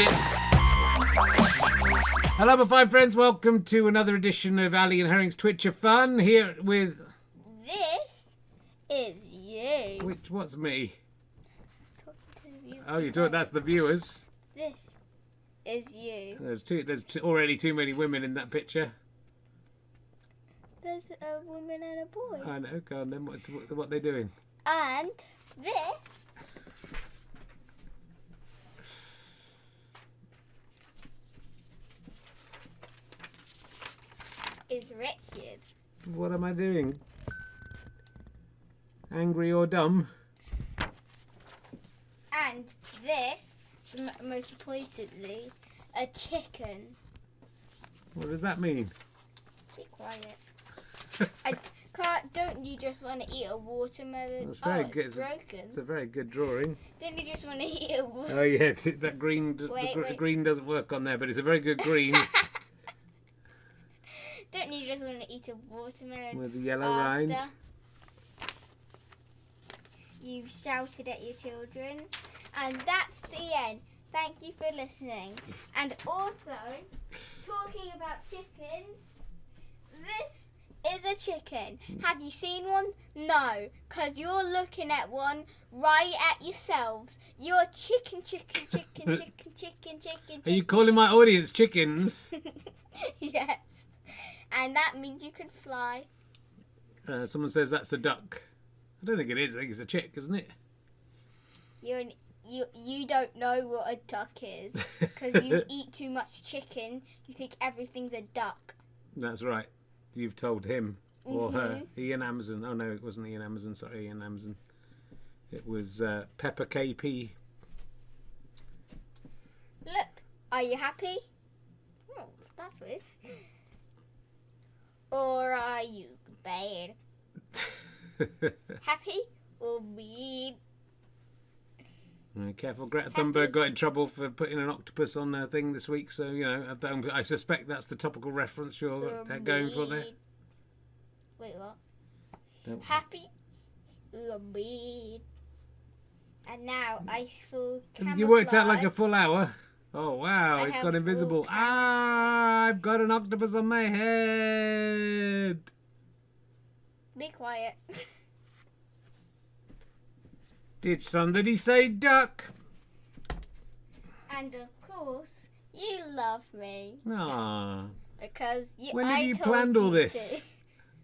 it. Hello, my fine friends. Welcome to another edition of Ali and Herring's Twitch of Fun. Here with... This is you. What's me? Viewers. Oh, you're talking... That's the viewers. This is you. There's already too many women in that picture. There's a woman and a boy. I know. Go on then. What are they doing? And this is Richard. What am I doing? Angry or dumb? And this, most pointedly, a chicken. What does that mean? Be quiet. Don't you just want to eat a watermelon? That's very good. It's broken. It's a very good drawing. Don't you just want to eat a watermelon? Oh yeah, that green. Wait. Green doesn't work on there, but it's a very good green Don't you just want to eat a watermelon with the yellow after rind. You've shouted at your children? And that's the end. Thank you for listening. And also, talking about chickens, this is a chicken. Have you seen one? No, because you're looking at one right at yourselves. You're chicken. Are you calling my audience chickens? Yes. And that means you can fly. Someone says that's a duck. I don't think it is. I think it's a chick, isn't it? You don't know what a duck is because you eat too much chicken. You think everything's a duck. That's right. You've told him or her. Ian Amazon. Oh no, it wasn't Ian Amazon. Sorry, Ian Amazon. It was Pepper KP. Look, are you happy? Oh, that's weird. Or are you bad? Happy or weird? Careful, Greta Thunberg got in trouble for putting an octopus on her thing this week, so you know I suspect that's the topical reference you're going for there. Wait, what? Don't Happy or weird? And now I feel camouflage. You worked out like a full hour. Oh wow, I it's have got invisible. all I've got an octopus on my head. Be quiet. Did somebody say duck? And of course, you love me Ah. because When I have you told planned all you this? to.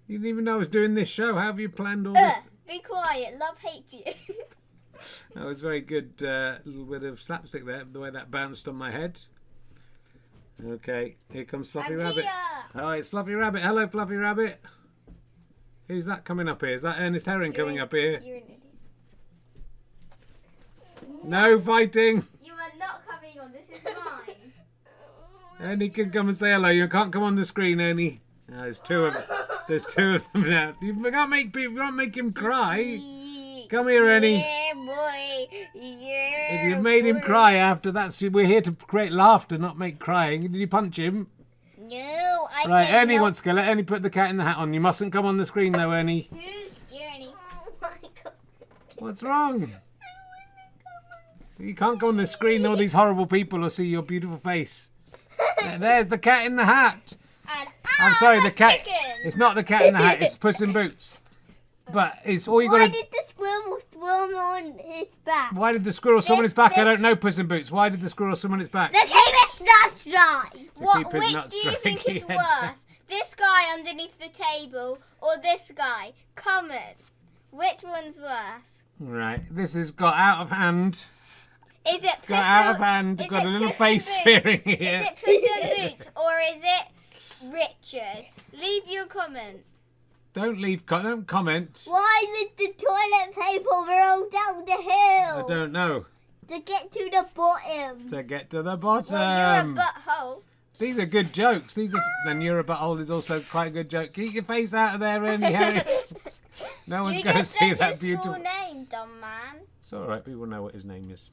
You didn't even know I was doing this show. How have you planned all this? Be quiet. Love hates you. That was very good. Little bit of slapstick there, the way that bounced on my head. Okay, here comes Fluffy I'm Rabbit. here. Oh, it's Fluffy Rabbit. Hello, Fluffy Rabbit. Who's that coming up here? Is that Ernest Herring coming up here? You're an idiot. No fighting. You are not coming on. This is mine. Ernie can come and say hello. You can't come on the screen, Ernie. Oh, there's two of them now. You can't make people. You can't make him cry. Come here, Ernie. Yeah, boy. Yeah. If you've made him cry after that, we're here to create laughter, not make crying. Did you punch him? No, I Right, said Ernie no. wants to let Ernie put the cat in the hat on. You mustn't come on the screen though, Ernie. Who's Ernie? Oh my god. What's wrong? You can't go on the screen. All these horrible people will see your beautiful face. There's the cat in the hat. And I'm sorry, the cat. chicken. It's not the cat in the hat. It's Puss in Boots. But it's all you Why got to. did the squirrel swim on his back? Why did the squirrel swim on his back? I don't know, Puss in Boots. Why did the squirrel swim on its back? The keep nuts dry. keep his Which nuts do you dry. think is Yeah. worse? This guy underneath the table or this guy? Comment. Which one's worse? Right, this has got out of hand. Is it Got out of hand. Got a little face spearing here. Is it Puss in Boots or is it Richard? Leave your comment. Don't comment. Why did the toilet paper roll down the hill? I don't know. To get to the bottom. To get to the bottom. Well, you're a butthole. These are good jokes. Then you're a butthole is also quite a good joke. Keep your face out of there, Ernie Herring. No one's You going to just see said that his beautiful. full name, dumb man. It's all right. People know what his name is.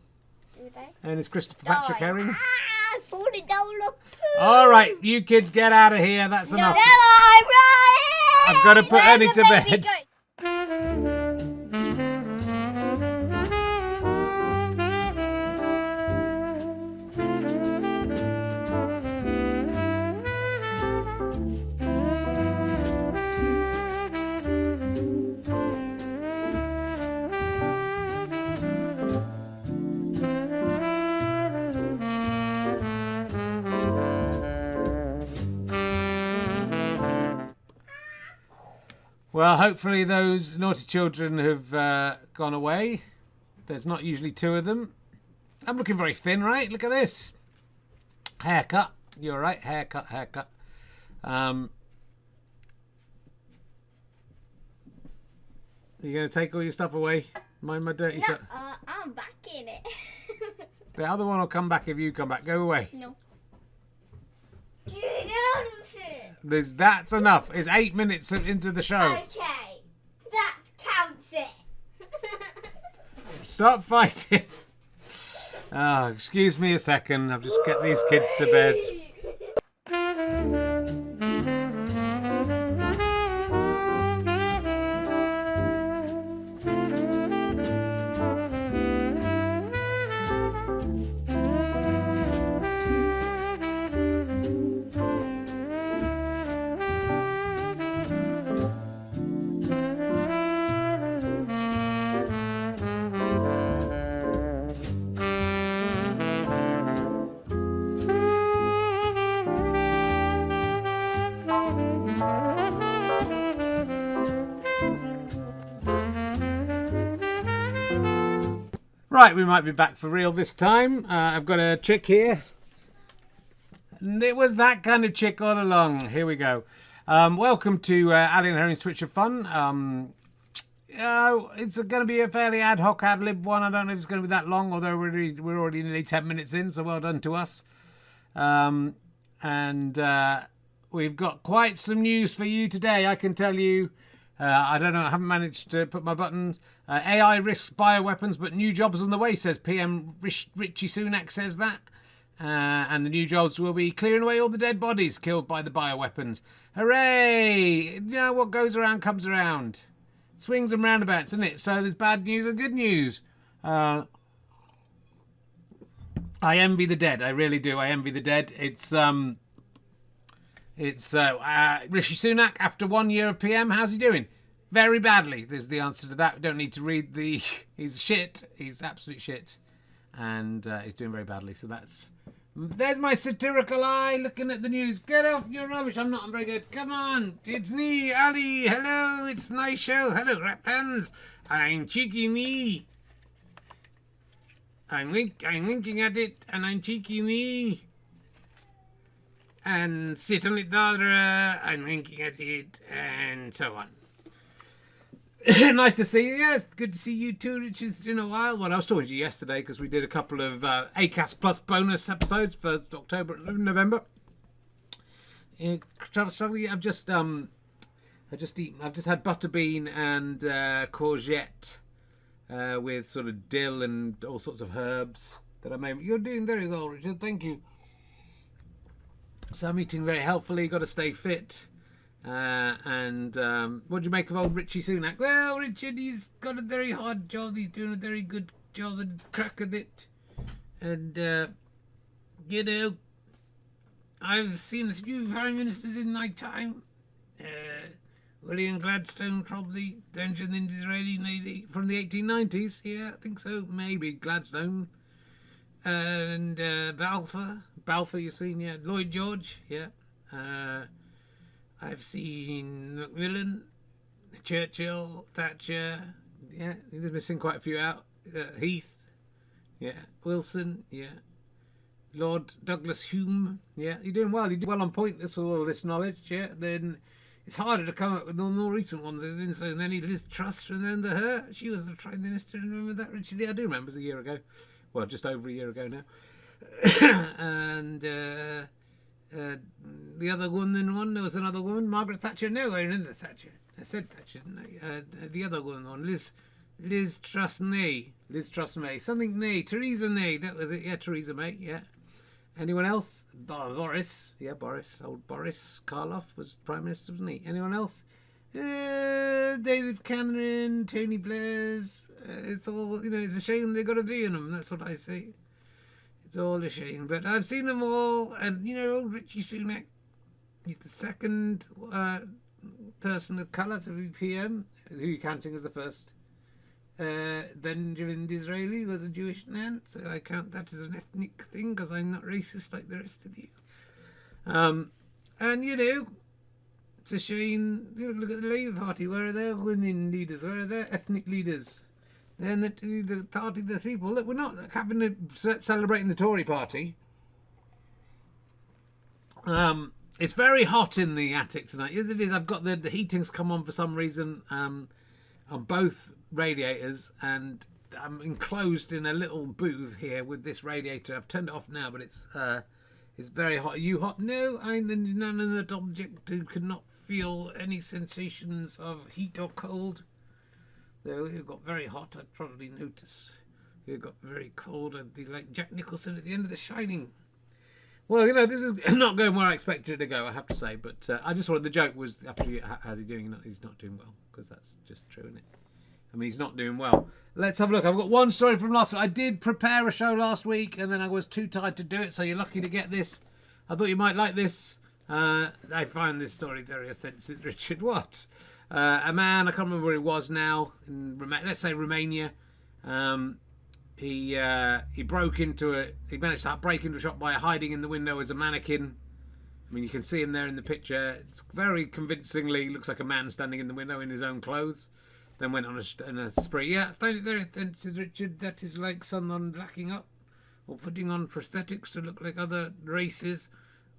Do they? And it's Christopher Patrick Die. Herring. Ah, falling down the poo. All right, you kids get out of here. That's enough. I'm running. I've got to put Where's Ernie the to baby bed. goat? Well, hopefully those naughty children have gone away. There's not usually two of them. I'm looking very thin, right? Look at this. Haircut. You're right. Haircut. You going to take all your stuff away? Mind my dirty stuff? I'm back in it. The other one will come back if you come back. Go away. No. Get out of here. That's enough. It's 8 minutes into the show. Okay. That counts it. Stop fighting. Oh, excuse me a second. I've just get these kids to bed. Right, we might be back for real this time. I've got a chick here. And it was that kind of chick all along. Here we go. Welcome to Ali and Herring's Twitch of Fun. It's going to be a fairly ad hoc ad lib one. I don't know if it's going to be that long, although we're already nearly 10 minutes in, so well done to us. We've got quite some news for you today, I can tell you. I don't know, I haven't managed to put my buttons. AI risks bioweapons, but new jobs on the way, says PM Richie Sunaq says that. And the new jobs will be clearing away all the dead bodies killed by the bioweapons. Hooray! You know, what goes around comes around. Swings and roundabouts, isn't it? So there's bad news and good news. I envy the dead. I really do. I envy the dead. It's Rishi Sunaq, after 1 year of PM, how's he doing? Very badly. There's the answer to that. We don't need to read the... He's shit. He's absolute shit. And he's doing very badly. So there's my satirical eye looking at the news. Get off your rubbish. I'm very good. Come on. It's me, Ali. Hello. It's a nice show. Hello, rap fans. I'm Cheeky Me. I'm winking at it, and I'm Cheeky Me. And sit on it, Dara, I'm winking at it, and so on. Nice to see you. Yeah, it's good to see you too, Richard. It's been a while. Well, I was talking to you yesterday because we did a couple of ACAST Plus bonus episodes for October and November. Struggling. I've just had butterbean and courgette with sort of dill and all sorts of herbs that I made. You're doing very well, Richard. Thank you. So I'm eating very healthily, got to stay fit. What do you make of old Richie Sunaq? Well, Richard, he's got a very hard job. He's doing a very good job and crack at it. And, you know, I've seen a few prime ministers in my time. William Gladstone, probably, Benjamin Disraeli, from the 1890s. Yeah, I think so. Maybe Gladstone. And Balfour, you've seen, yeah. Lloyd George, yeah. I've seen Macmillan, Churchill, Thatcher, yeah. You're missing quite a few out. Heath, yeah. Wilson, yeah. Lord Douglas Hume, yeah. You're doing well. You do well on point. This with all this knowledge, yeah. Then it's harder to come up with the more recent ones. So then Liz Truss, and then her. She was the Prime Minister. Remember that, Richard? Yeah, I do remember. It was a year ago. Well, just over a year ago now. And the other woman, there was another woman, Margaret Thatcher. No, I remember Thatcher. I said Thatcher, didn't I? The other woman, Liz Truss May. Something May. Theresa May. That was it. Yeah, Theresa May. Yeah. Anyone else? Boris. Yeah, Boris. Old Boris Karloff was Prime Minister, wasn't he? Anyone else? David Cameron, Tony Blair's. It's all, you know, it's a shame they've got to be in them. That's what I say. It's all a shame. But I've seen them all. And, you know, old Richie Sunaq, he's the second person of colour to be PM. Who are you counting as the first? Benjamin Disraeli was a Jewish man, so I count that as an ethnic thing because I'm not racist like the rest of you. And, you know, It's a shame. Look at the Labour Party. Where are their women leaders? Where are their ethnic leaders? Then the party, the people. Look, we're not having to celebrating the Tory party. It's very hot in the attic tonight. Yes, it is. I've got the heating's come on for some reason on both radiators, and I'm enclosed in a little booth here with this radiator. I've turned it off now, but it's very hot. Are you hot? No, I'm the inanimate object who cannot feel any sensations of heat or cold. Though it got very hot, I'd probably notice. It got very cold. I'd be like Jack Nicholson at the end of The Shining. Well, this is not going where I expected it to go, I have to say. But I just wanted, the joke was, after how's he doing? He's not doing well, because that's just true, isn't it? I mean, he's not doing well. Let's have a look. I've got one story from last week. I did prepare a show last week, and then I was too tired to do it, so you're lucky to get this. I thought you might like this. I find this story very offensive. Richard, what? A man, I can't remember where he was now, in let's say Romania. He broke into he managed to break into a shop by hiding in the window as a mannequin. I mean, you can see him there in the picture. It's very convincingly looks like a man standing in the window in his own clothes. Then went on a spree. Yeah, I find it very offensive, Richard. That is like someone blacking up or putting on prosthetics to look like other races.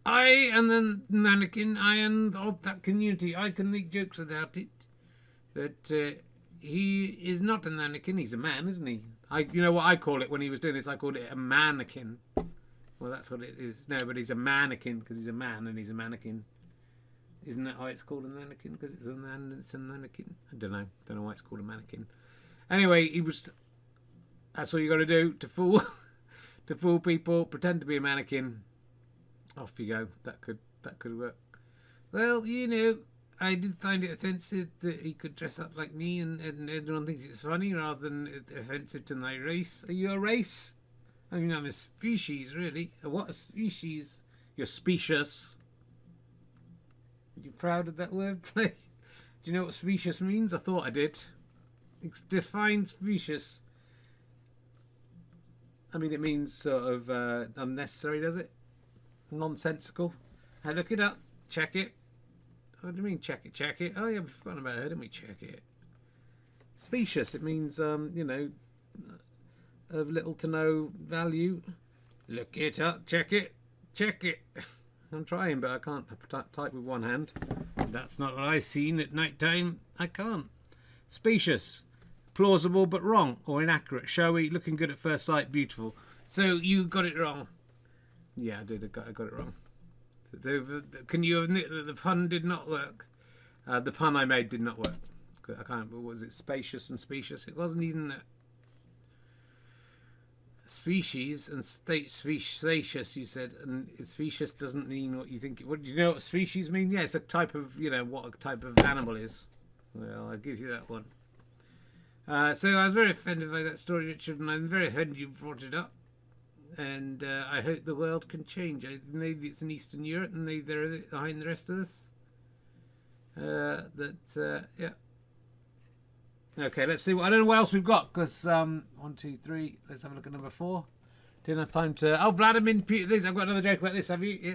I am the mannequin. I am of that community. I can make jokes about it. But he is not a mannequin. He's a man, isn't he? You know what I call it when he was doing this? I called it a mannequin. Well, that's what it is. No, but he's a mannequin because he's a man and he's a mannequin. Isn't that why it's called a mannequin? Because it's a man and it's a mannequin? I don't know. Don't know why it's called a mannequin. Anyway, that's all you got to do to fool people. Pretend to be a mannequin. Off you go. That could work. Well, I did find it offensive that he could dress up like me and everyone thinks it's funny rather than offensive to my race. Are you a race? I mean, I'm a species, really. What a species? You're specious. Are you proud of that wordplay? Do you know what specious means? I thought I did. It's defined specious. I mean, it means sort of unnecessary, does it? Nonsensical. I look it up. Check it. What do you mean, check it? Check it? Oh, yeah, we've forgotten about it, didn't we? Check it. Specious. It means, of little to no value. Look it up. Check it. Check it. I'm trying, but I can't type with one hand. That's not what I've seen at night time. I can't. Specious. Plausible but wrong or inaccurate. Showy, looking good at first sight, beautiful. So you got it wrong. Yeah, I did. I got it wrong. Can you admit that the pun did not work? The pun I made did not work. I can't. What was it? Spacious and specious. It wasn't even that. Species and specious, you said, and specious doesn't mean what you think. What do you know what species mean? Yeah, it's a type of, what a type of animal is. Well, I'll give you that one. So I was very offended by that story, Richard, and I'm very offended you brought it up. And I hope the world can change. Maybe it's in Eastern Europe and they're behind the rest of us. Yeah. Okay, let's see. I don't know what else we've got because 1, 2, 3. Let's have a look at number 4. Didn't have time to. Oh, Vladimir Putin. I've got another joke about this. Have you? Yeah.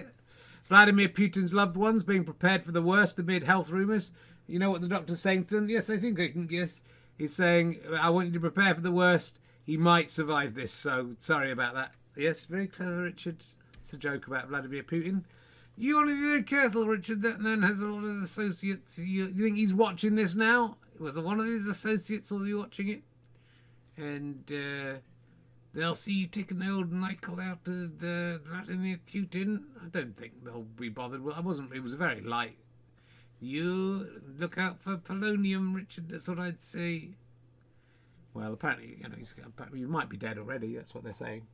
Vladimir Putin's loved ones being prepared for the worst amid health rumours. You know what the doctor's saying to them? Yes, I think I can guess. He's saying, "I want you to prepare for the worst. He might survive this. So sorry about that." Yes, very clever, Richard. It's a joke about Vladimir Putin. You want to be very careful, Richard. That man has a lot of associates. You think he's watching this now? Was one of his associates will be watching it? And they'll see you taking the old Michael out of the Vladimir Putin. I don't think they'll be bothered. Well, it was very light. You look out for polonium, Richard. That's what I'd say. Well, apparently, he might be dead already. That's what they're saying.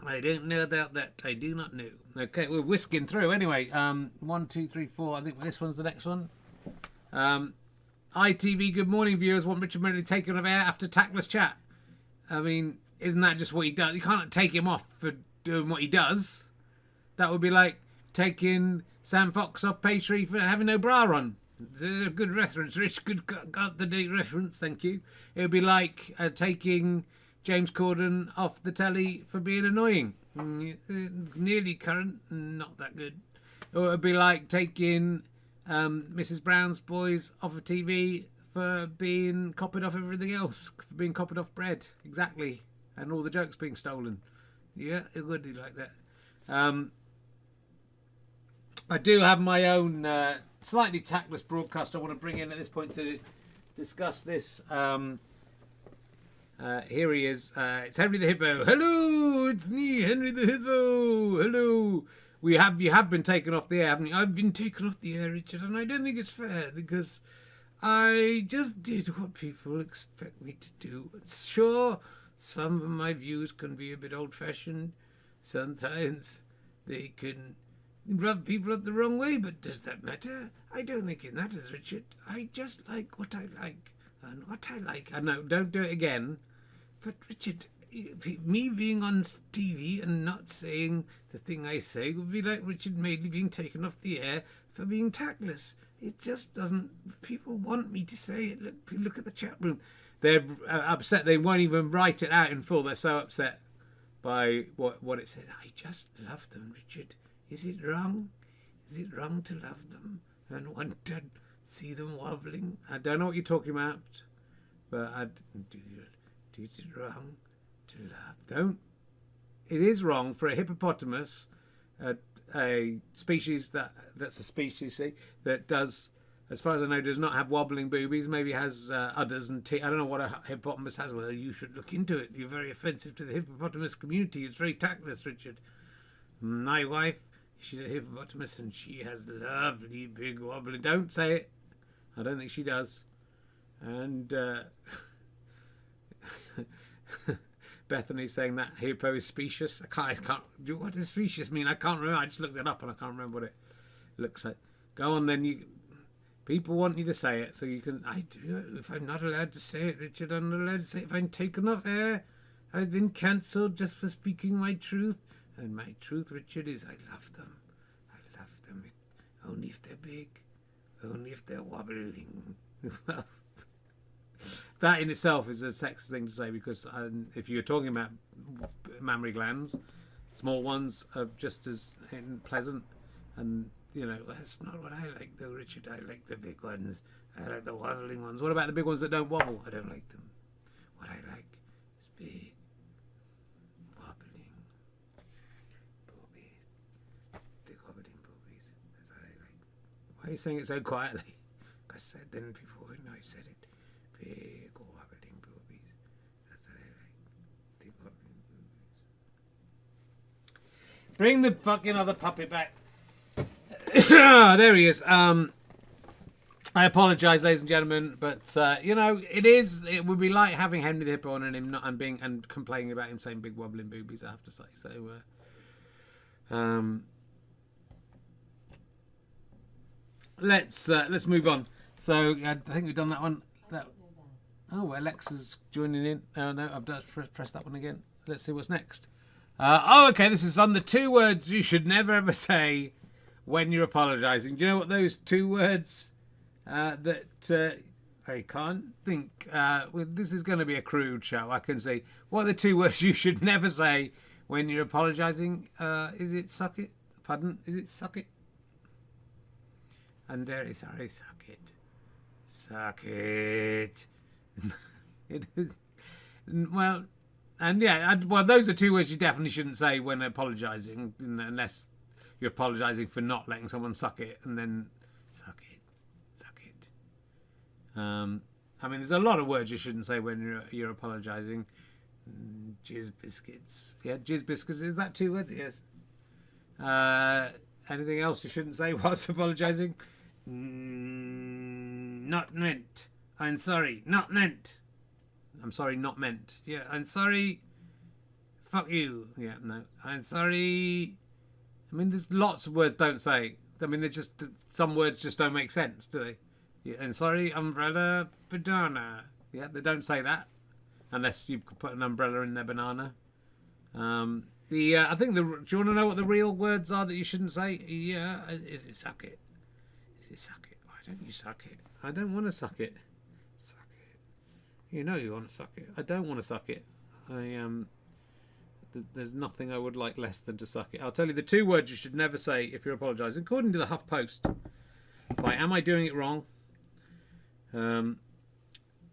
I don't know about that. I do not know. Okay, we're whisking through. Anyway, 1, 2, 3, 4. I think this one's the next one. ITV, good morning, viewers. Want Richard Madeley taken off air after tactless chat? I mean, isn't that just what he does? You can't take him off for doing what he does. That would be like taking Sam Fox off page 3 for having no bra on. It's a good reference, Rich. Good up-to-date reference, thank you. It would be like taking James Corden off the telly for being annoying. Nearly current, not that good. Or it would be like taking Mrs. Brown's Boys off of TV for being copied off everything else, for being copied off bread, exactly, and all the jokes being stolen. Yeah, it would be like that. I do have my own slightly tactless broadcast I want to bring in at this point to discuss this. Here he is. It's Henry the Hippo. Hello, it's me, Henry the Hippo. Hello. You have been taken off the air, haven't you? I've been taken off the air, Richard, and I don't think it's fair because I just did what people expect me to do. Sure, some of my views can be a bit old-fashioned. Sometimes they can rub people up the wrong way, but does that matter? I don't think it matters, Richard. I just like what I like. And what I like... I know, don't do it again. But, Richard, me being on TV and not saying the thing I say would be like Richard Madeley being taken off the air for being tactless. It just doesn't... People want me to say it. Look at the chat room. They're upset. They won't even write it out in full. They're so upset by what it says. I just love them, Richard. Is it wrong? Is it wrong to love them and want to see them wobbling? I don't know what you're talking about, but is it wrong to love? Don't. It is wrong for a hippopotamus, a species that's a species, see, that does, as far as I know, does not have wobbling boobies. Maybe has udders and teeth. I don't know what a hippopotamus has. Well, you should look into it. You're very offensive to the hippopotamus community. It's very tactless, Richard. My wife, she's a hippopotamus and she has lovely big wobbling. Don't say it. I don't think she does. And Bethany's saying that hippo is specious. I can't. What does specious mean? I can't remember. I just looked it up and I can't remember what it looks like. Go on then. People want you to say it, so you can. I do. If I'm not allowed to say it, Richard, I'm not allowed to say it. If I'm taken off air, I've been cancelled just for speaking my truth. And my truth, Richard, is I love them. I love them. Only if they're big. Only if they're wobbling. That in itself is a sexist thing to say because if you're talking about mammary glands, small ones are just as pleasant. And, you know, that's not what I like, though, Richard. I like the big ones. I like the wobbling ones. What about the big ones that don't wobble? I don't like them. What I like is big, wobbling boobies. Big wobbling boobies. That's what I like. Why are you saying it so quietly? I said then before, and I said it. Big wobbling boobies. That's what I like. Big wobbling boobies. Bring the fucking other puppet back. There he is. I apologise, ladies and gentlemen, but you know, it would be like having Henry the Hippo on and him not and complaining about him saying big wobbling boobies, I have to say. So let's move on. So I think we've done that one. Oh, Alexa's joining in. Oh no, I've just pressed that one again. Let's see what's next. Okay, this is on the 2 words you should never ever say when you're apologising. Do you know what those 2 words that I can't think? Well, this is going to be a crude show, I can see. What are the 2 words you should never say when you're apologising? Is it suck it? Pardon? Is it suck it? I'm very sorry, suck it. Suck it. It is. Well, and yeah, well, those are 2 words you definitely shouldn't say when apologising, unless you're apologising for not letting someone suck it, and then suck it. I mean, there's a lot of words you shouldn't say when you're apologising. Jizz biscuits. Yeah, jizz biscuits. Is that 2 words? Yes. Anything else you shouldn't say whilst apologising? Not meant. I'm sorry. Not meant. I'm sorry, not meant. Yeah, I'm sorry. Fuck you. Yeah, no. I'm sorry. I mean, there's lots of words don't say. I mean, there's just some words just don't make sense, do they? Yeah, and sorry, umbrella, banana. Yeah, they don't say that unless you've put an umbrella in their banana. I think do you want to know what the real words are that you shouldn't say? Yeah, is it suck it? Is it suck it? Why don't you suck it? I don't want to suck it. Suck it. You know you want to suck it. I don't want to suck it. There's nothing I would like less than to suck it. I'll tell you the 2 words you should never say if you're apologising, according to the Huff Post. By Am I Doing It Wrong?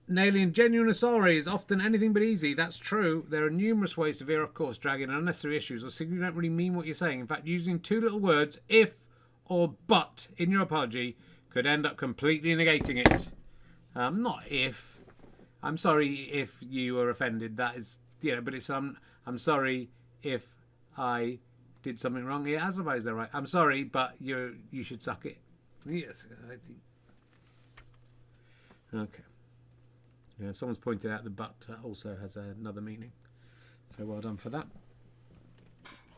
Nailing genuine sorry is often anything but easy. That's true. There are numerous ways to veer off course, dragging unnecessary issues or saying you don't really mean what you're saying. In fact, using 2 little words, if or but, in your apology could end up completely negating it. Not if. I'm sorry if you were offended. That is, but it's I'm sorry if I did something wrong. Yeah, I suppose they're right. I'm sorry, but you should suck it. Yes, I think. Okay. Yeah, someone's pointed out the but also has another meaning. So well done for that.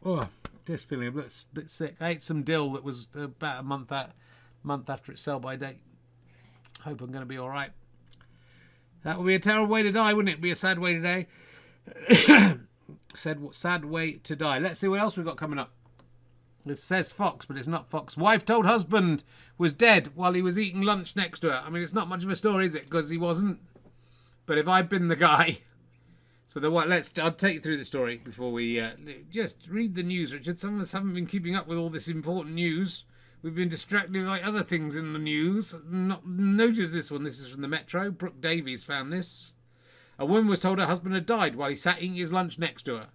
Oh, just feeling a bit sick. I ate some dill that was about a month after its sell-by date. Hope I'm going to be all right. That would be a terrible way to die, wouldn't it? Be a sad way to die. Sad way to die. Let's see what else we've got coming up. It says Fox, but it's not Fox. Wife told husband was dead while he was eating lunch next to her. I mean, it's not much of a story, is it? Because he wasn't. But if I'd been the guy... So I'll take you through the story before we... just read the news, Richard. Some of us haven't been keeping up with all this important news. We've been distracted by other things in the news. Not notice this one. This is from the Metro. Brooke Davies found this. A woman was told her husband had died while he sat eating his lunch next to her.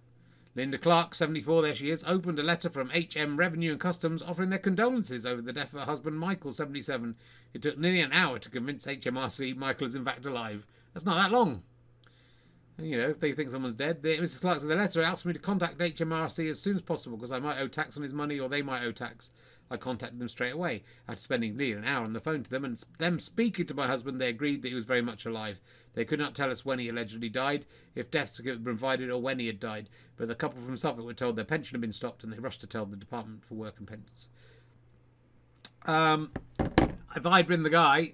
Linda Clark, 74, there she is, opened a letter from HM Revenue and Customs offering their condolences over the death of her husband Michael, 77. It took nearly an hour to convince HMRC Michael is in fact alive. That's not that long. If they think someone's dead. Mrs. Clark said the letter asked me to contact HMRC as soon as possible because I might owe tax on his money or they might owe tax. I contacted them straight away. After spending nearly an hour on the phone to them and them speaking to my husband, they agreed that he was very much alive. They could not tell us when he allegedly died, if death certificate had been provided or when he had died. But the couple from Suffolk were told their pension had been stopped and they rushed to tell the Department for Work and Pensions. If I'd been the guy,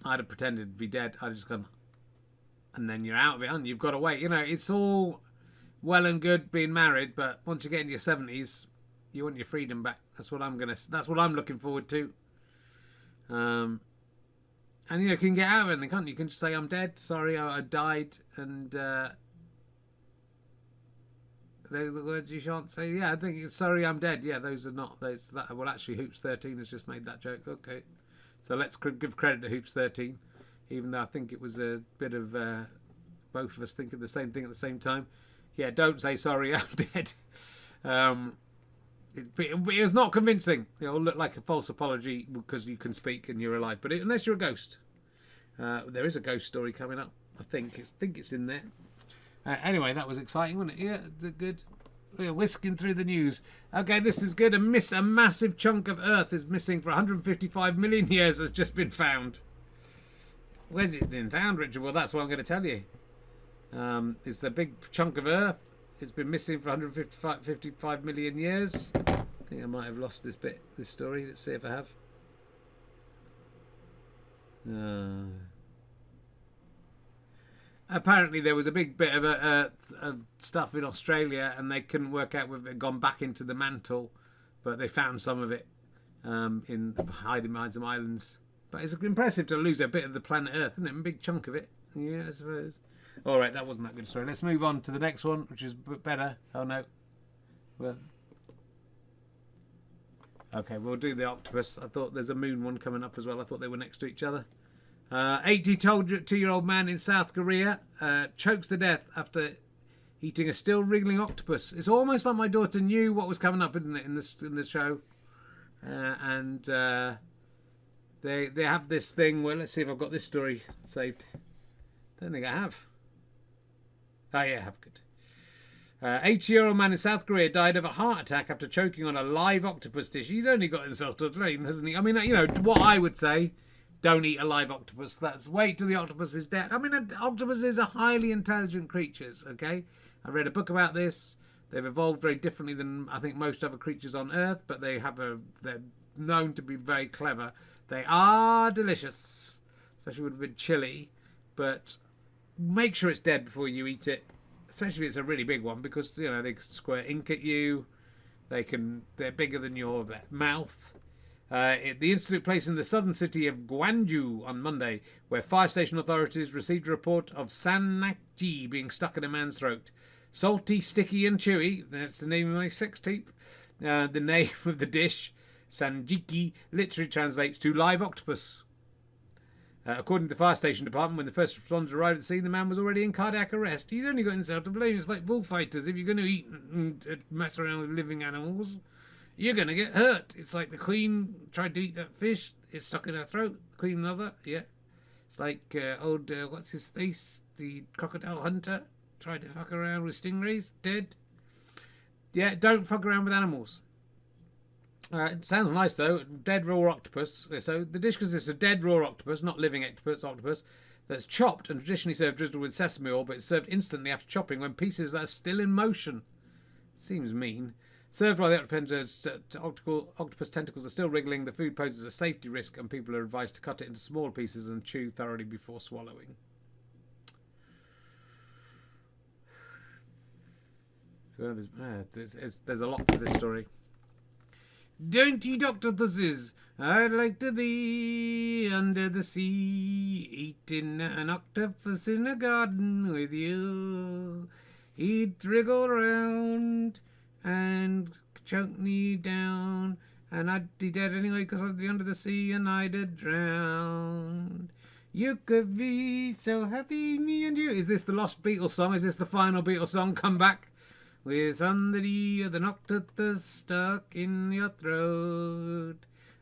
I'd have pretended to be dead. I'd have just gone, and then you're out of it, and you've got to wait. It's all well and good being married, but once you get into your 70s, you want your freedom back. That's what I'm looking forward to. And you can get out of anything, can't you? You can just say I'm dead, sorry, I died, and they're the words you shan't say. Yeah, I think sorry, I'm dead. Yeah, those are not those. Well, actually, Hoops 13 has just made that joke. Okay, so let's give credit to Hoops 13, even though I think it was a bit of both of us thinking the same thing at the same time. Yeah, don't say sorry, I'm dead. It was not convincing. It'll look like a false apology because you can speak and you're alive. But unless you're a ghost. There is a ghost story coming up. I think it's in there. Anyway, that was exciting, wasn't it? Yeah, good. We're whisking through the news. Okay, this is good. A massive chunk of Earth is missing for 155 million years has just been found. Where's it been found, Richard? Well, that's what I'm going to tell you. It's the big chunk of Earth. It's been missing for 155 million years. I think I might have lost this story. Let's see if I have. Apparently there was a big bit of stuff in Australia and they couldn't work out whether it had gone back into the mantle, but they found some of it in hiding behind some islands. But it's impressive to lose a bit of the planet Earth, isn't it? A big chunk of it. Yeah, I suppose. All right, that wasn't that good a story. Let's move on to the next one, which is a bit better. Oh, no. Well, okay, we'll do the octopus. I thought there's a moon one coming up as well. I thought they were next to each other. 82-year-old man in South Korea chokes to death after eating a still wriggling octopus. It's almost like my daughter knew what was coming up, isn't it, in the show? And they have this thing. Well, let's see if I've got this story saved. Don't think I have. Oh, yeah, I have. Good. 80-year-old man in South Korea died of a heart attack after choking on a live octopus dish. He's only got himself to a train, hasn't he? I mean, what I would say, don't eat a live octopus. That's wait till the octopus is dead. I mean, octopuses are highly intelligent creatures, okay? I read a book about this. They've evolved very differently than, I think, most other creatures on Earth, but they're known to be very clever. They are delicious, especially with a bit chili, but make sure it's dead before you eat it, especially if it's a really big one, because they can squirt ink at you. They're bigger than your mouth. The incident took place in the southern city of Gwangju on Monday, where fire station authorities received a report of Sanakji being stuck in a man's throat. Salty, sticky and chewy. That's the name of my sex tape. The name of the dish, Sanjiki, literally translates to live octopus. According to the fire station department, when the first responders arrived at the scene, the man was already in cardiac arrest. He's only got himself to blame. It's like bullfighters. If you're going to eat and mess around with living animals, you're going to get hurt. It's like the queen tried to eat that fish. It's stuck in her throat. The queen mother, yeah. It's like what's his face? The crocodile hunter tried to fuck around with stingrays. Dead. Yeah, don't fuck around with animals. It sounds nice though. Dead raw octopus. So the dish consists of dead raw octopus, not living octopus, that's chopped and traditionally served drizzled with sesame oil, but it's served instantly after chopping when pieces that are still in motion. Seems mean. Served while the octopus tentacles are still wriggling, the food poses a safety risk and people are advised to cut it into small pieces and chew thoroughly before swallowing. So there's a lot to this story. Don't eat octopuses. I'd like to be under the sea, eating an octopus in a garden with you. He'd wriggle round and choke me down, and I'd be dead anyway because I'd be under the sea and I'd have drowned. You could be so happy, me and you. Is this the lost Beatles song? Is this the final Beatles song? Come back. With somebody of the octopus stuck in your throat.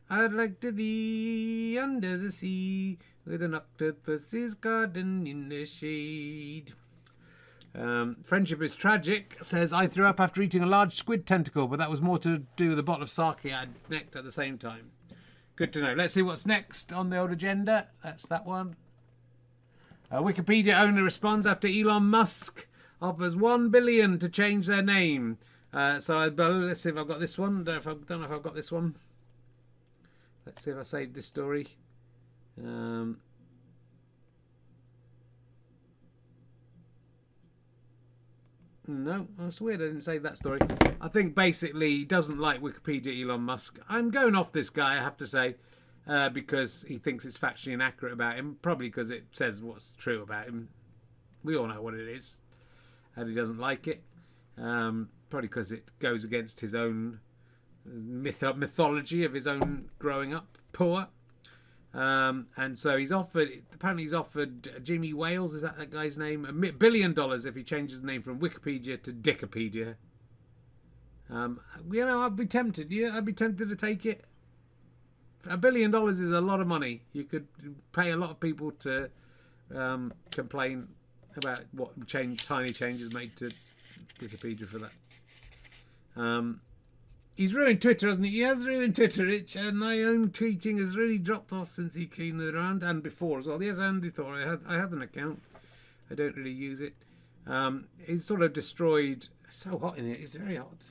I'd like to be under the sea with an octopus's garden in the shade. Friendship is tragic says, I threw up after eating a large squid tentacle, but that was more to do with a bottle of sake I necked at the same time. Good to know. Let's see what's next on the old agenda. That's that one. Wikipedia owner responds after Elon Musk offers $1 billion to change their name. Let's see if I've got this one. Don't know if I've got this one. Let's see if I saved this story. No, that's weird. I didn't save that story. I think basically he doesn't like Wikipedia, Elon Musk. I'm going off this guy, I have to say, because he thinks it's factually inaccurate about him. Probably because it says what's true about him. We all know what it is. And he doesn't like it. Probably because it goes against his own mythology of his own growing up poor. And so he's offered Jimmy Wales, is that guy's name, $1 billion if he changes the name from Wikipedia to Dickopedia. I'd be tempted. Yeah, I'd be tempted to take it. $1 billion is a lot of money. You could pay a lot of people to complain about what tiny changes made to Wikipedia for that. He's ruined Twitter, hasn't he? He has ruined Twitter, Rich, and my own tweeting has really dropped off since he came around, and before as well. Yes, and before. I have an account. I don't really use it. He's sort of destroyed. It's so hot in here. It's very hot.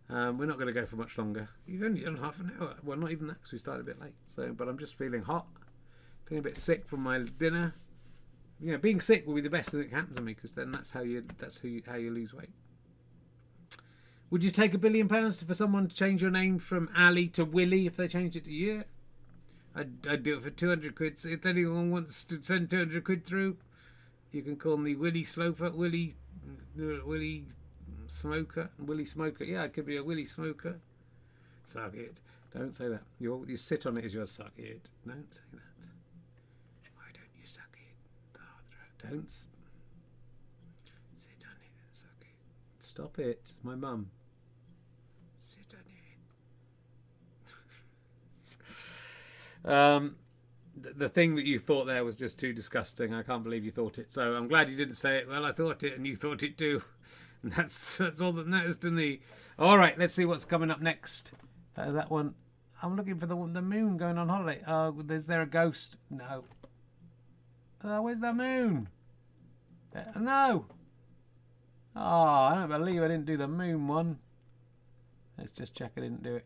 We're not going to go for much longer. You've only done half an hour. Well, not even that, because we started a bit late. But I'm just feeling hot. Feeling a bit sick from my dinner. You know, being sick will be the best thing that can happen to me, because then that's how you lose weight. Would you take £1 billion for someone to change your name from Ali to Willie if they changed it to you? I'd do it for 200 quid. So if anyone wants to send 200 quid through, you can call me Willie Sloper, Willie Smoker, Willie Smoker. Yeah, I could be a Willie Smoker. Suck it. Don't say that. You sit on it as your suck it. Don't say that. Why don't you suck it? Don't sit on it and suck it. Stop it. It's my mum. Sit on it. The thing that you thought there was just too disgusting. I can't believe you thought it. So I'm glad you didn't say it. Well, I thought it and you thought it too. And that's all that matters to me. All right, let's see what's coming up next. That one. I'm looking for the moon going on holiday. Is there a ghost? No. Where's the moon? No. Oh, I don't believe I didn't do the moon one. Let's just check I didn't do it.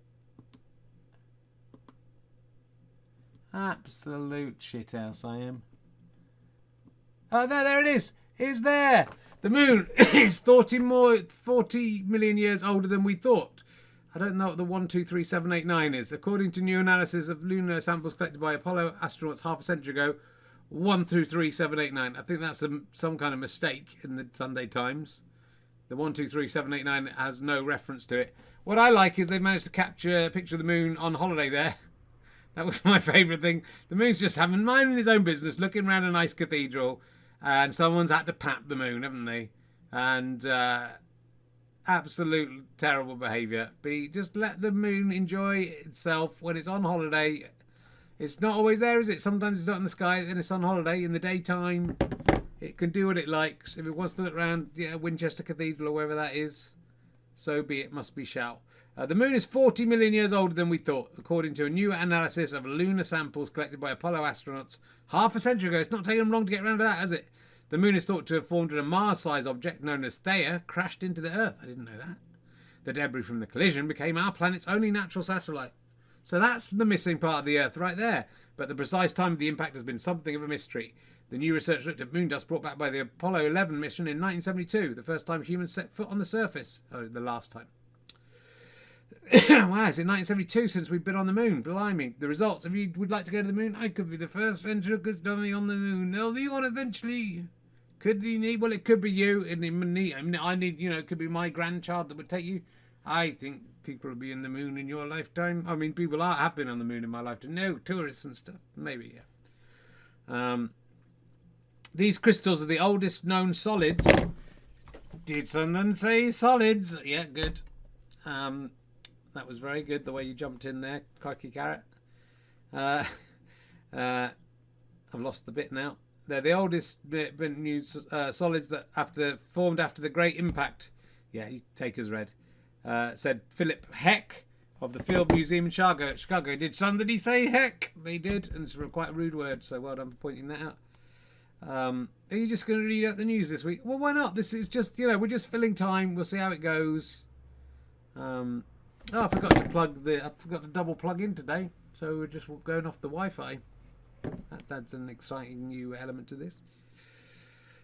Absolute shithouse I am. Oh, there it is. It's there. The moon is 40 million years older than we thought. I don't know what the 123789 is. According to new analysis of lunar samples collected by Apollo astronauts half a century ago, 1 through 3789. I think that's some kind of mistake in the Sunday Times. The 1, 2, 3, 7, 8, 9 has no reference to it. What I like is they've managed to capture a picture of the moon on holiday there. That was my favourite thing. The moon's just minding his own business, looking around a nice cathedral, and someone's had to pat the moon, haven't they? And absolute terrible behaviour. But just let the moon enjoy itself when it's on holiday. It's not always there, is it? Sometimes it's not in the sky and it's on holiday. In the daytime, it can do what it likes. If it wants to look around Winchester Cathedral or wherever that is, so be it, must be shall. The moon is 40 million years older than we thought, according to a new analysis of lunar samples collected by Apollo astronauts half a century ago. It's not taken them long to get around to that, has it? The moon is thought to have formed when a Mars-sized object known as Theia crashed into the Earth. I didn't know that. The debris from the collision became our planet's only natural satellite. So that's the missing part of the Earth right there. But the precise time of the impact has been something of a mystery. The new research looked at moon dust brought back by the Apollo 11 mission in 1972, the first time humans set foot on the surface. Oh, the last time. Wow, it's in 1972 since we've been on the moon. Blimey. The results. If you would like to go to the moon, I could be the first ventriloquist dummy on the moon. They'll be on eventually. Could be me. Well, it could be you. I need, it could be my grandchild that would take you. I think people will be in the moon in your lifetime. I mean, people have been on the moon in my lifetime. No, tourists and stuff. Maybe, yeah. These crystals are the oldest known solids. Did someone say solids? Yeah, good. That was very good, the way you jumped in there, crikey carrot. I've lost the bit now. They're the oldest new solids that formed after the Great Impact. Yeah, you take as read. Said Philip Heck of the Field Museum in Chicago. Did somebody say heck? They did, and it's quite a rude word, so well done for pointing that out. Are you just going to read out the news this week? Well, why not? This is just, we're just filling time. We'll see how it goes. I forgot to double plug in today, so we're just going off the Wi-Fi. That adds an exciting new element to this.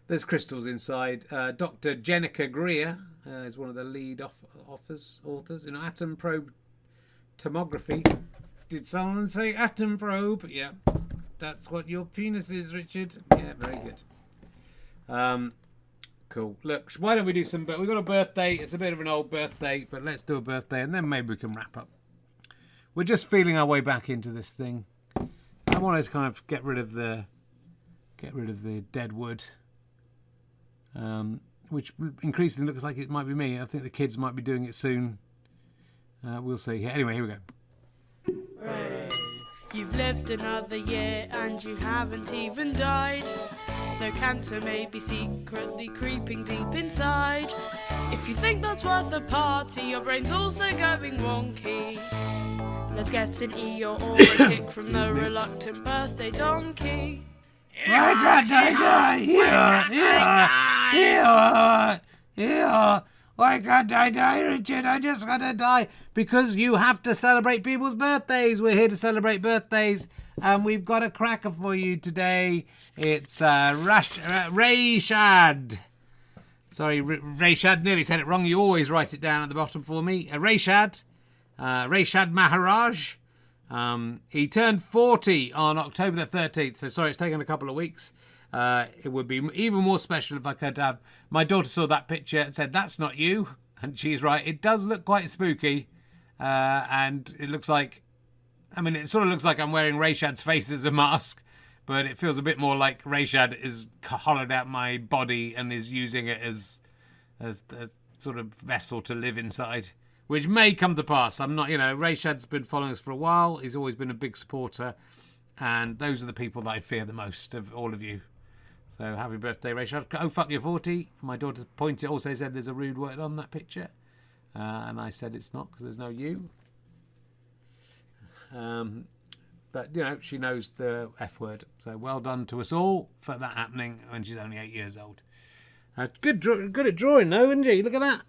There's crystals inside. Dr. Jenica Greer is one of the lead authors in atom probe tomography. Did someone say atom probe? Yeah, that's what your penis is, Richard. Yeah, very good. Cool. Look, why don't we do some... We've got a birthday. It's a bit of an old birthday, but let's do a birthday, and then maybe we can wrap up. We're just feeling our way back into this thing. I want to kind of get rid of the dead wood, which increasingly looks like it might be me. I think the kids might be doing it soon. We'll see. Yeah, anyway, here we go. Hooray. You've lived another year and you haven't even died. Though cancer may be secretly creeping deep inside. If you think that's worth a party, your brain's also going wonky. Let's get an E or a kick from the reluctant birthday donkey. Why can't I die? Here. Why can't I die, Richard? I just gotta die. Because you have to celebrate people's birthdays. We're here to celebrate birthdays. And we've got a cracker for you today. It's Rayshad. Sorry, Rayshad, nearly said it wrong. You always write it down at the bottom for me. Rayshad Maharaj. He turned 40 on October the 13th. So sorry, it's taken a couple of weeks. It would be even more special if I could have... My daughter saw that picture and said, that's not you. And she's right. It does look quite spooky. And it looks like... it sort of looks like I'm wearing Rayshad's face as a mask. But it feels a bit more like Rayshad is hollowed out my body and is using it as a sort of vessel to live inside. Which may come to pass. I'm not, Rayshad's been following us for a while. He's always been a big supporter. And those are the people that I fear the most of all of you. So happy birthday, Rayshad. Oh, fuck, you're 40. My daughter also said there's a rude word on that picture. And I said it's not because there's no you. But, she knows the F word. So well done to us all for that happening when she's only 8 years old. Good at drawing, though, isn't she? Look at that.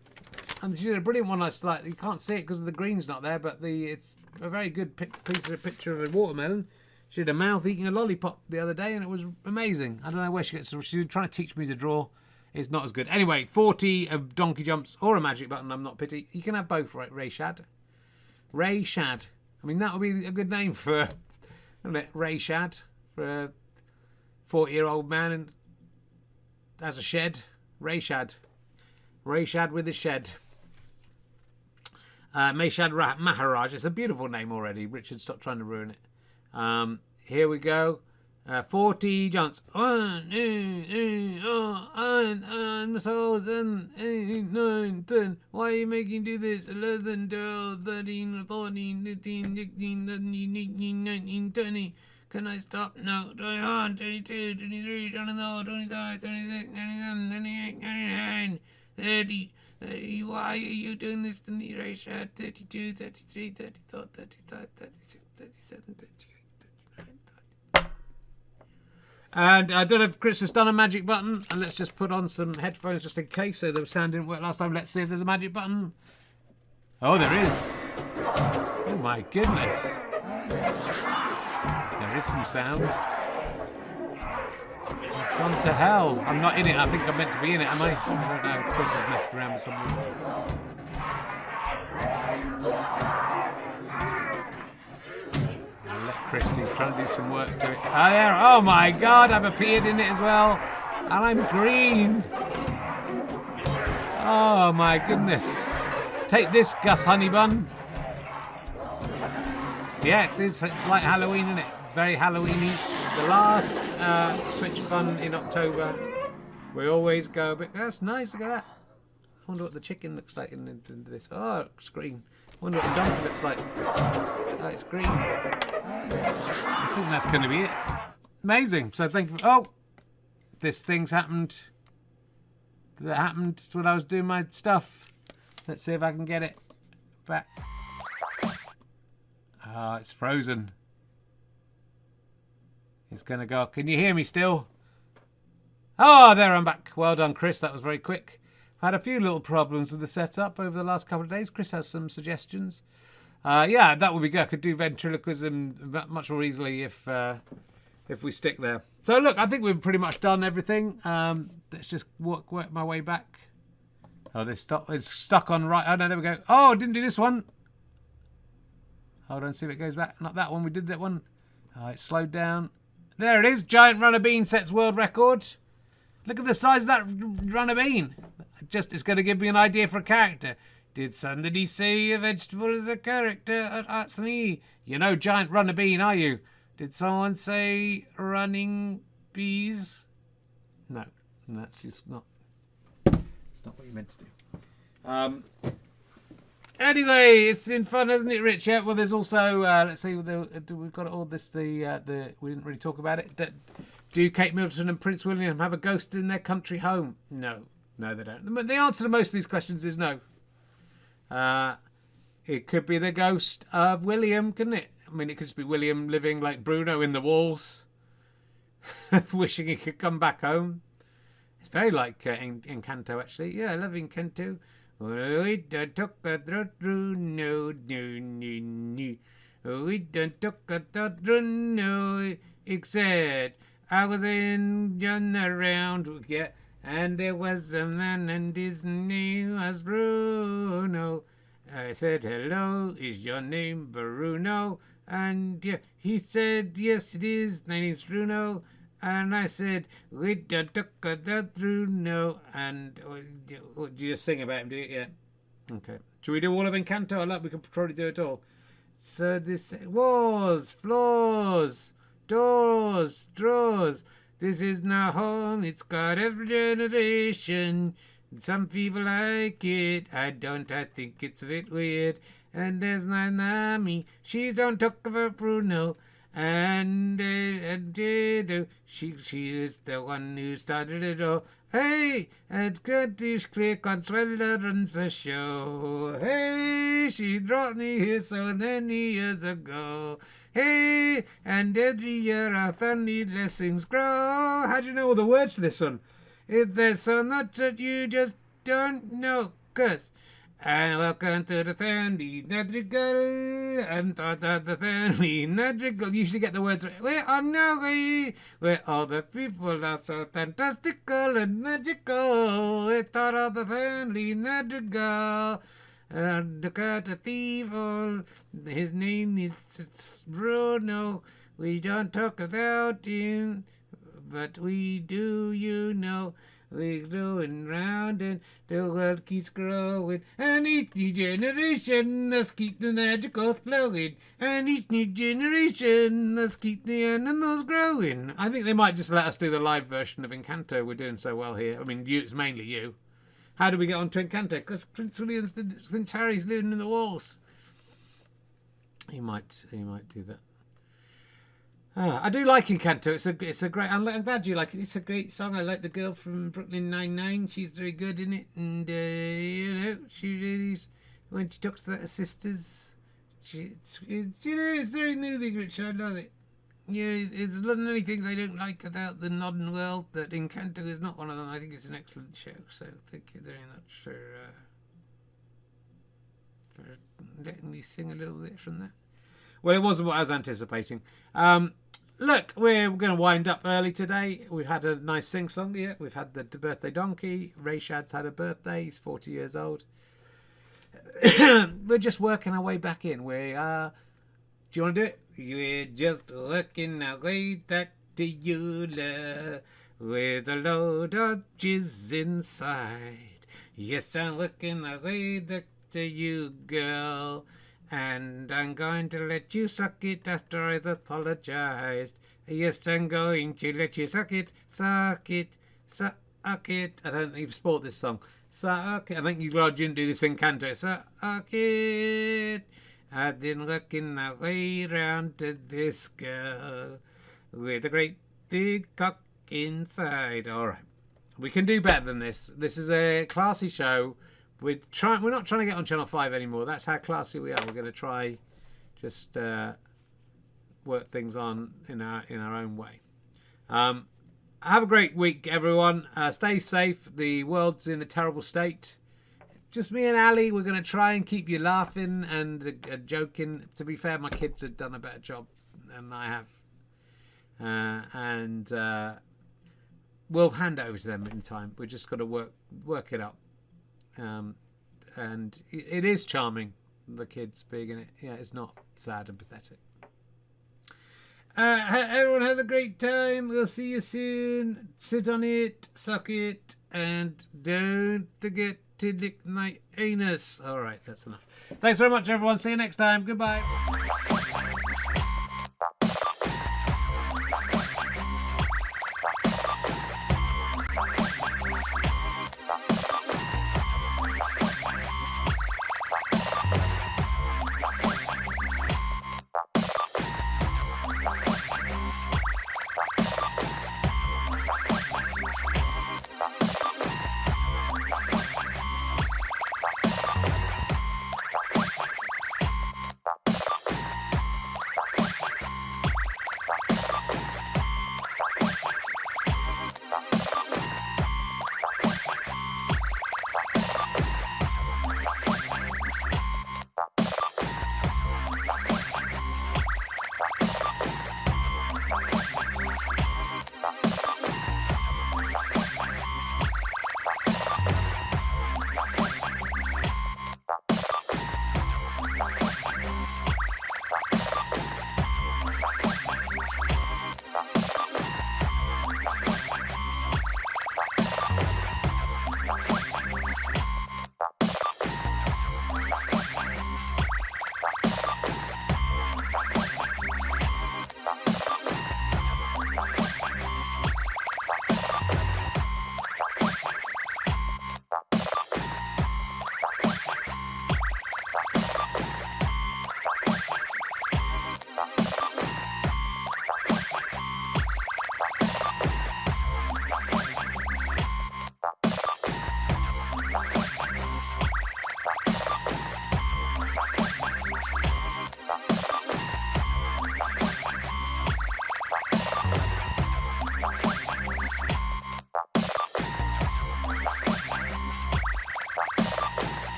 And she did a brilliant one. You can't see it because the green's not there, but it's a very good picture of a watermelon. She did a mouth eating a lollipop the other day, and it was amazing. I don't know where she gets. She's trying to teach me to draw. It's not as good. Anyway, 40 of donkey jumps or a magic button. I'm not pity. You can have both, right? Rayshad. Rayshad. That would be a good name for, isn't it? Rayshad for a 40-year-old man and has a shed. Rayshad. Rayshad with a shed. Mayshad Maharaj. It's a beautiful name already. Richard, stop trying to ruin it. Here we go. 40 jumps. 1, 2, 9, 10. Why are you making do this? 11, 12, 13, 14, 15, 16, 17, 18, 19, 20. Can I stop? No. 21, 22, 23, 24, 25, 26, 27, 28, 29, 30. Why are you doing this to me, Rayshad? 32, 33, 34, 35, 36, 37, 38, 39, 40. And I don't know if Chris has done a magic button. And let's just put on some headphones just in case. So the sound didn't work last time. Let's see if there's a magic button. Oh, there is. Oh, my goodness. There is some sound. I've gone to hell. I'm not in it. I think I'm meant to be in it, am I? I don't know. Chris has messed around with something. I'll let Christy's trying to do some work to it. Oh, there. Oh, my God. I've appeared in it as well. And I'm green. Oh, my goodness. Take this, Gus Honeybun. Yeah, it's like Halloween, isn't it? It's very Halloweeny. The last Twitch Fun in October, we always go a bit. That's nice, look at that. I wonder what the chicken looks like in this. Oh, it's green. I wonder what the donkey looks like. Oh, it's green. I think that's going to be it. Amazing. So thank you. Oh, this thing's happened. That happened when I was doing my stuff. Let's see if I can get it back. Oh, it's frozen. It's going to go. Can you hear me still? Oh, there, I'm back. Well done, Chris. That was very quick. I've had a few little problems with the setup over the last couple of days. Chris has some suggestions. Yeah, that would be good. I could do ventriloquism much more easily if we stick there. So, look, I think we've pretty much done everything. Let's just work my way back. Oh, it's stuck on right. Oh, no, there we go. Oh, I didn't do this one. Hold on, see if it goes back. Not that one. We did that one. Oh, it's slowed down. There it is. Giant runner bean sets world record. Look at the size of that runner bean. It's going to give me an idea for a character. Did somebody say a vegetable is a character? That's me. You're no giant runner bean, are you? Did someone say running bees? No, that's just not. It's not what you meant to do. Anyway, it's been fun, hasn't it, Rich? Yeah, well, there's also, let's see, we've got all this, we didn't really talk about it. Do Kate Middleton and Prince William have a ghost in their country home? No, they don't. The answer to most of these questions is no. It could be the ghost of William, couldn't it? I mean, it could just be William living like Bruno in the walls, wishing he could come back home. It's very like Encanto, actually. Yeah, I love Encanto. We don't talk about Bruno, no. We don't talk about Bruno, except I was in around, yeah, and there was a man and his name was Bruno. I said, hello, is your name Bruno? And yeah, he said, yes, it is. My name's Bruno. And I said, we don't talk about Bruno. And you just sing about him, do you? Yeah. Okay. Should we do all of Encanto? We could probably do it all. So this walls, floors, doors, drawers. This is now home. It's got every generation. Some people like it. I don't. I think it's a bit weird. And there's Nanami. She don't talk about Bruno. And she is the one who started it all. Hey, and Curtis Click on Sweller runs the show. Hey, she brought me here so many years ago. Hey, and every year our family blessings grow. How do you know all the words to this one? If there's so much that you just don't know, 'cause and welcome to the family madrigal. I'm taught of the family madrigal. You usually get the words right. We're on our way, where all the people are so fantastical and magical. We're taught of the family madrigal. Look at the thief, his name is Bruno. We don't talk about him, but we do, you know. we're growing round and the world keeps growing. And each new generation must keep the magical flowing. And each new generation must keep the animals growing. I think they might just let us do the live version of Encanto. We're doing so well here. I mean, it's mainly you. How do we get on to Encanto? Because Prince Harry's living in the walls. He might do that. I do like Encanto. It's a great. I'm glad you like it. It's a great song. I like the girl from Brooklyn Nine-Nine. She's very good in it, and she really's when she talks to her sisters. It's very moving, Richard. I love it. Yeah, there's a lot of many things I don't like about the modern world. That Encanto is not one of them. I think it's an excellent show. So thank you very much for letting me sing a little bit from that. Well, it wasn't what I was anticipating. Look, we're going to wind up early today. We've had a nice sing-song here. We've had the birthday donkey. Rayshad's had a birthday. He's 40 years old. We're just working our way back in. Do you want to do it? We're just working our way back to Eula with a load of jizz inside. Yes, I'm working our way back to you, girl. And I'm going to let you suck it after I've apologized. Yes, I'm going to let you suck it, suck it, suck it. I don't think you've sport this song. Suck it. I think you didn't do this in Encanto. Suck it. I've been working my way round to this girl with a great big cock inside. All right. We can do better than this. This is a classy show. We're not trying to get on Channel 5 anymore. That's how classy we are. We're going to try just work things on in our own way. Have a great week, everyone. Stay safe. The world's in a terrible state. Just me and Ali. We're going to try and keep you laughing and joking. To be fair, my kids have done a better job than I have. And we'll hand it over to them in time. We're just got to work it up. And it is charming, the kids being in it. Yeah, it's not sad and pathetic. Everyone have a great time. We'll see you soon. Sit on it, suck it, and don't forget to lick my anus. All right, that's enough. Thanks very much, everyone. See you next time. Goodbye.